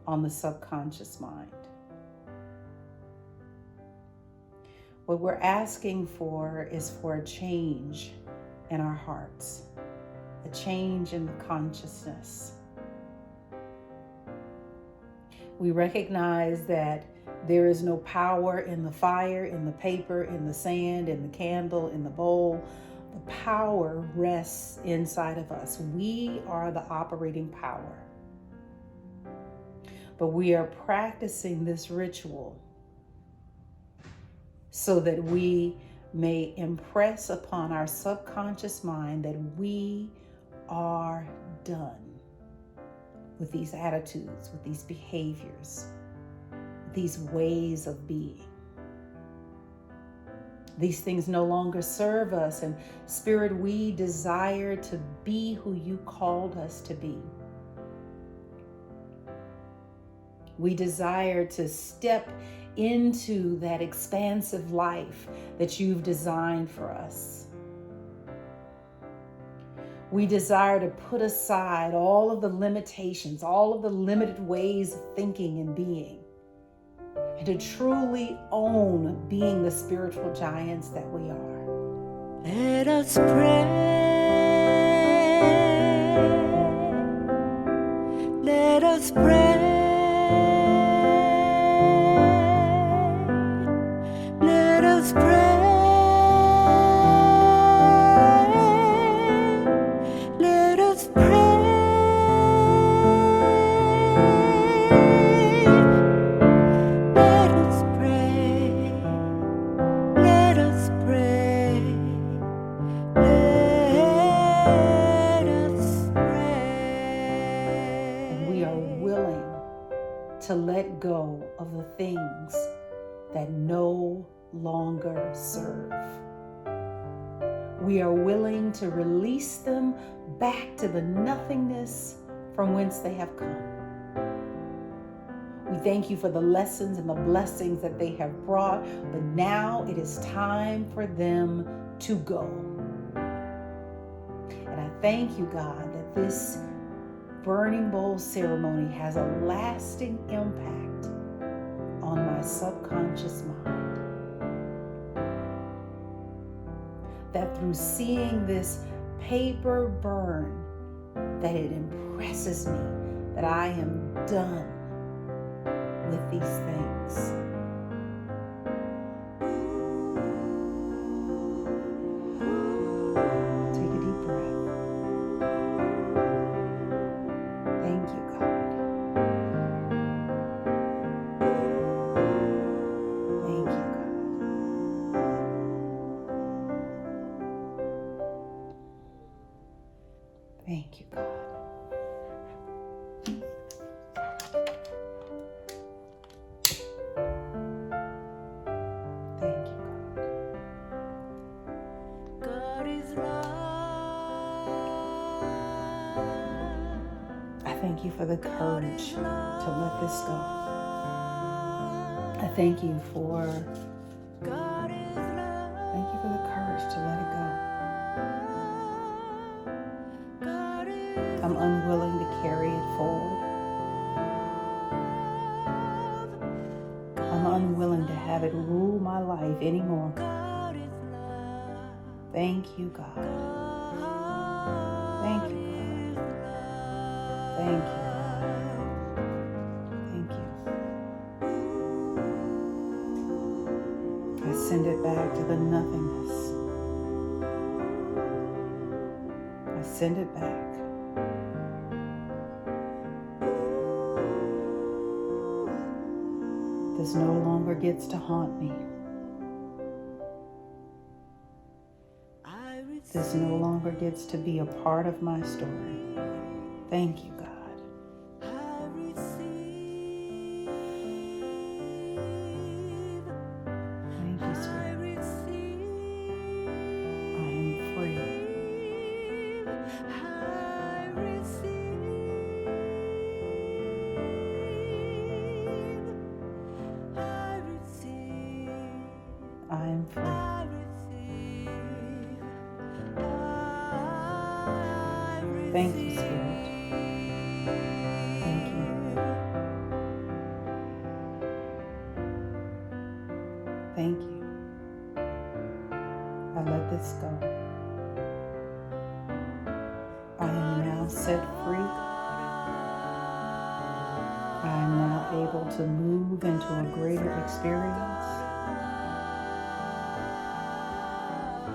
S1: on the subconscious mind. What we're asking for is for a change in our hearts.
S4: a change in the consciousness. We recognize that there is no power in the fire, in the paper, in the sand, in the candle, in the bowl. The power rests inside of us. We are the operating power. But we are practicing this ritual so that we may impress upon our subconscious mind that we are done with these attitudes, with these behaviors, with these ways of being. These things no longer serve us, and Spirit, we desire to be who you called us to be. We desire to step into that expansive life that you've designed for us. We desire to put aside all of the limitations, all of the limited ways of thinking and being, and to truly own being the spiritual giants that we are.
S3: Let us pray. Let us pray. Let us pray. Let us pray. Let us pray. Let us pray. Let us pray.
S4: And we are willing to let go of the things that no longer serve. We are willing to release them back to the nothingness from whence they have come. We thank you for the lessons and the blessings that they have brought, but now it is time for them to go. And I thank you, God, that this burning bowl ceremony has a lasting impact on my subconscious mind. That through seeing this paper burn, that it impresses me that I am done with these things. Take a deep breath. Thank you, God. Thank you, God. Thank you, God. Thank you, God.
S3: God is love.
S4: I thank you for the courage to let this go. I thank you for the courage to let it go. I'm unwilling to carry it forward. I'm unwilling to have it rule my life anymore. Thank you, God. Thank you, God. Thank you, God. Thank you. I send it back to the nothingness. I send it back. This no longer gets to haunt me. This no longer gets to be a part of my story. Thank you, God. Thank you, Spirit. I am free. I am free. Thank you, Spirit. Thank you. Thank you. I let this go. I set free. I am now able to move into a greater experience.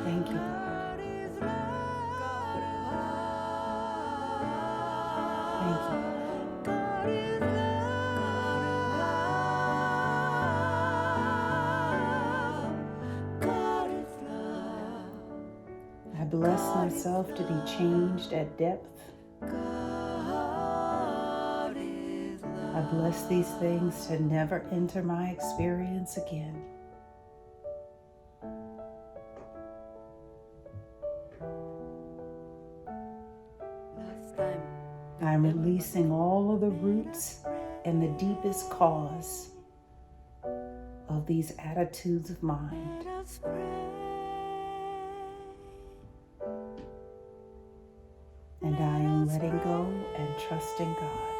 S4: Thank you, God. Thank you, God. I bless myself to be changed at depth. I bless these things to never enter my experience again. I'm releasing all of the roots and the deepest cause of these attitudes of mind. And I am letting go and trusting God.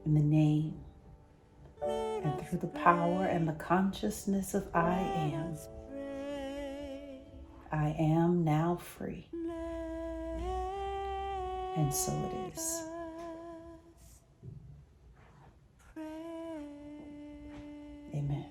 S4: In the name and through the power and the consciousness of I am now free. And so it is. Amen.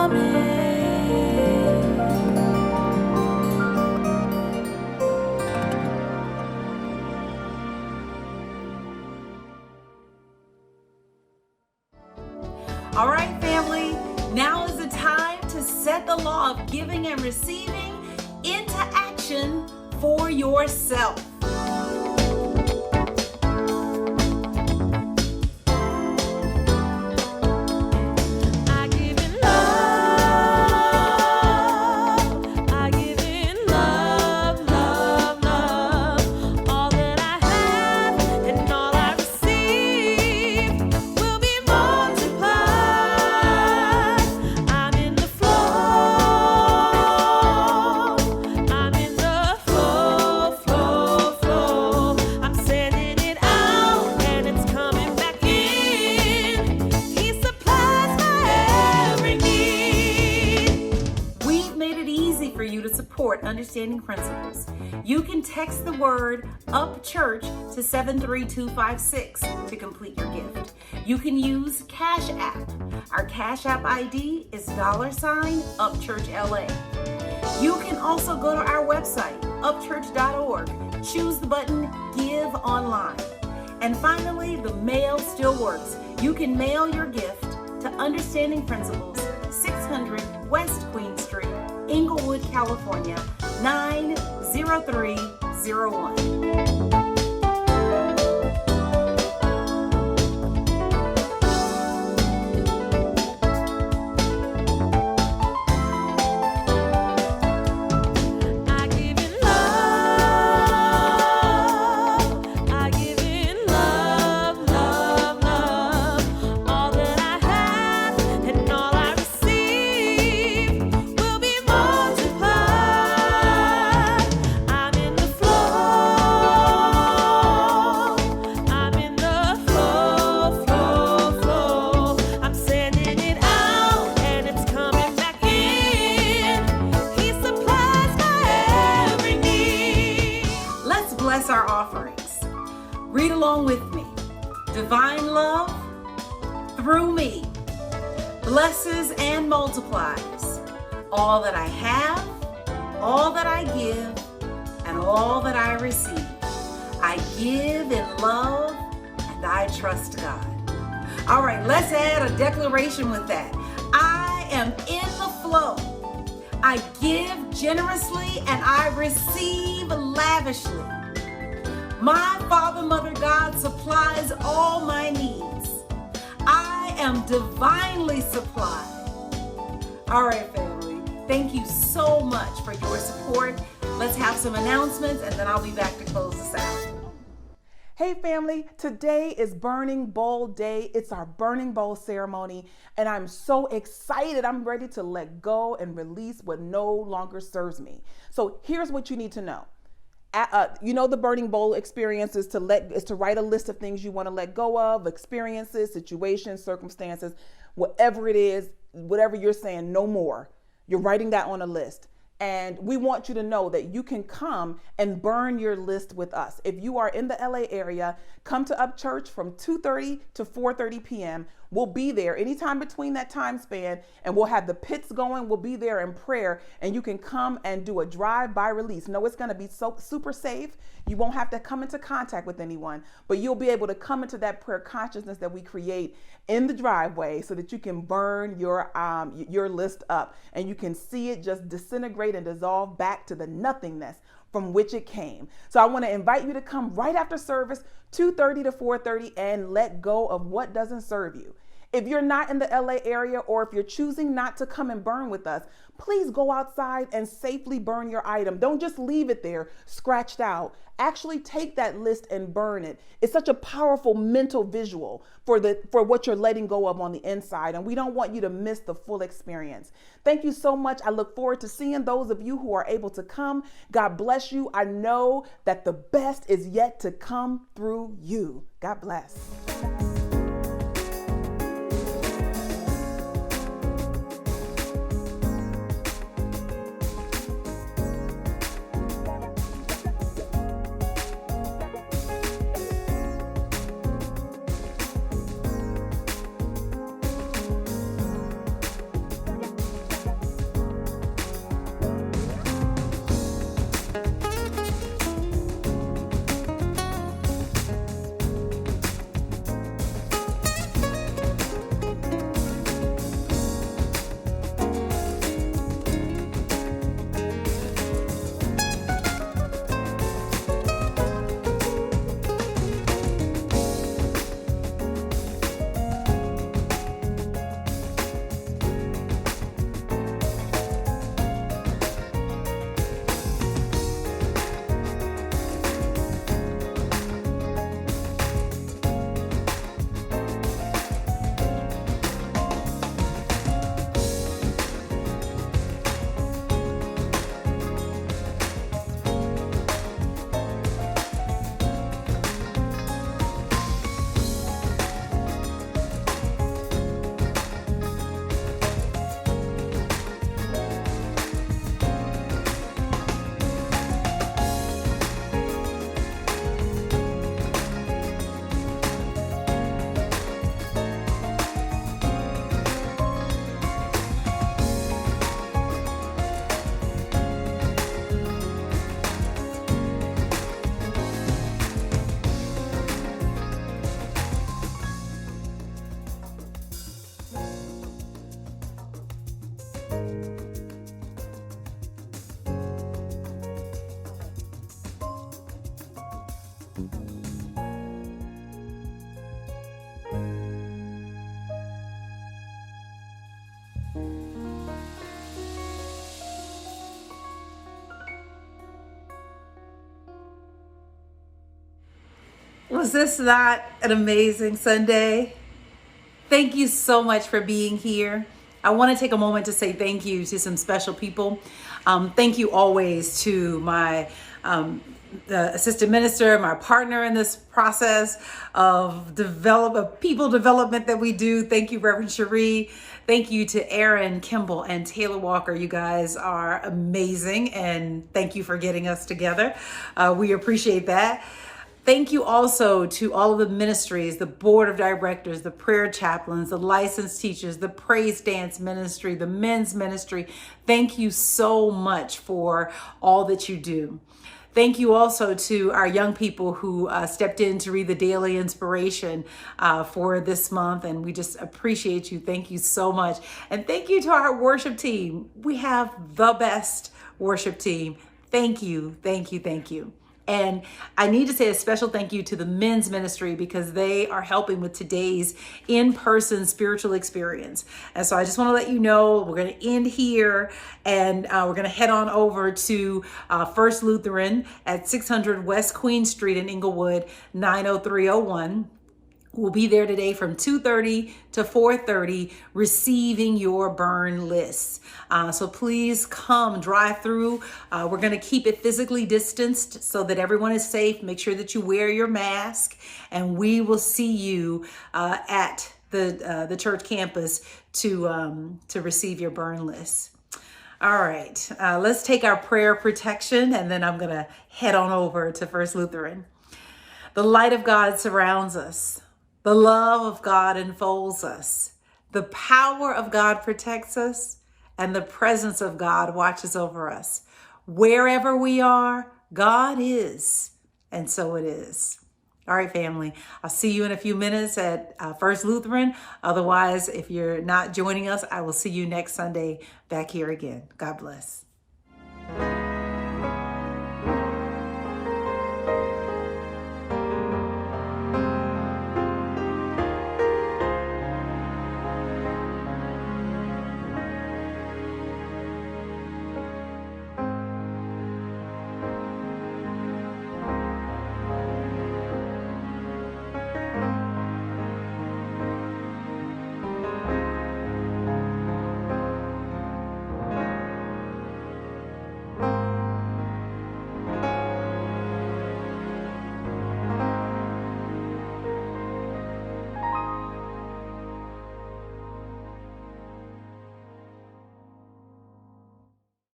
S3: coming.
S4: All right, family, now is the time to set the law of giving and receiving into action for yourself.
S3: I give in love. I give in love, love, love. All that I have and all I receive will be multiplied. I'm in the flow. I'm in the flow, flow, flow. I'm sending it out and it's coming back in. He supplies my every need.
S4: We've made it easy for you to support Understanding Principles. You can text the word UPCHURCH to 73256 to complete your gift. You can use Cash App. Our Cash App ID is $UpChurchLA. You can also go to our website, upchurch.org. Choose the button Give Online. And finally, the mail still works. You can mail your gift to Understanding Principles, 600 West Queen Street, Inglewood, California, 90301.
S3: I give in love. I give in love, love, love. All that I have and all I receive will be multiplied. I'm in the flow. I'm in the flow, flow, flow. I'm sending it out and it's coming back in. He supplies my every need.
S4: Let's bless our offerings. Read along with me. Divine love through me blesses and multiplies all that I have, all that I give, and all that I receive. I give in love and I trust God. All right, let's add a declaration with that. I am in the flow. I give generously and I receive lavishly. My Father, Mother, God supplies all my needs. I am divinely supplied. All right, family. Thank you so much for your support. Let's have some announcements and then I'll be back to close this out.
S1: Hey family, today is Burning Bowl Day. It's our Burning Bowl ceremony, and I'm so excited. I'm ready to let go and release what no longer serves me. So here's what you need to know. The Burning Bowl experience is to write a list of things you want to let go of, experiences, situations, circumstances, whatever it is, whatever you're saying, no more. You're writing that on a list. And we want you to know that you can come and burn your list with us. If you are in the LA area, come to UPCHURCH from 2:30 to 4:30 p.m. We'll be there anytime between that time span, and we'll have the pits going. We'll be there in prayer, and you can come and do a drive-by release. No, it's going to be so super safe. You won't have to come into contact with anyone, but you'll be able to come into that prayer consciousness that we create in the driveway so that you can burn your list up and you can see it just disintegrate and dissolve back to the nothingness from which it came. So I want to invite you to come right after service, 2:30 to 4:30, and let go of what doesn't serve you. If you're not in the LA area, or if you're choosing not to come and burn with us, please go outside and safely burn your item. Don't just leave it there scratched out. Actually take that list and burn it. It's such a powerful mental visual for what you're letting go of on the inside, and we don't want you to miss the full experience. Thank you so much. I look forward to seeing those of you who are able to come. God bless you. I know that the best is yet to come through you. God bless.
S4: Was this not an amazing Sunday? Thank you so much for being here. I want to take a moment to say thank you to some special people. Thank you always to my the assistant minister, my partner in this process of people development that we do. Thank you, Reverend Sheree. Thank you to Aaron, Kimball, and Taylor Walker. You guys are amazing, and thank you for getting us together. We appreciate that. Thank you also to all of the ministries, the board of directors, the prayer chaplains, the licensed teachers, the praise dance ministry, the men's ministry. Thank you so much for all that you do. Thank you also to our young people who stepped in to read the daily inspiration for this month. And we just appreciate you. Thank you so much. And thank you to our worship team. We have the best worship team. Thank you. Thank you. Thank you. And I need to say a special thank you to the men's ministry because they are helping with today's in-person spiritual experience. And so I just want to let you know we're going to end here and we're going to head on over to First Lutheran at 600 West Queen Street in Inglewood, 90301. We'll be there today from 2:30 to 4:30 receiving your burn lists. So please come drive through. We're going to keep it physically distanced so that everyone is safe. Make sure that you wear your mask, and we will see you at the church campus to receive your burn lists. All right, let's take our prayer protection, and then I'm going to head on over to First Lutheran. The light of God surrounds us. The love of God enfolds us. The power of God protects us, and the presence of God watches over us. Wherever we are, God is, and so it is. All right, family, I'll see you in a few minutes at First Lutheran. Otherwise, if you're not joining us, I will see you next Sunday back here again. God bless.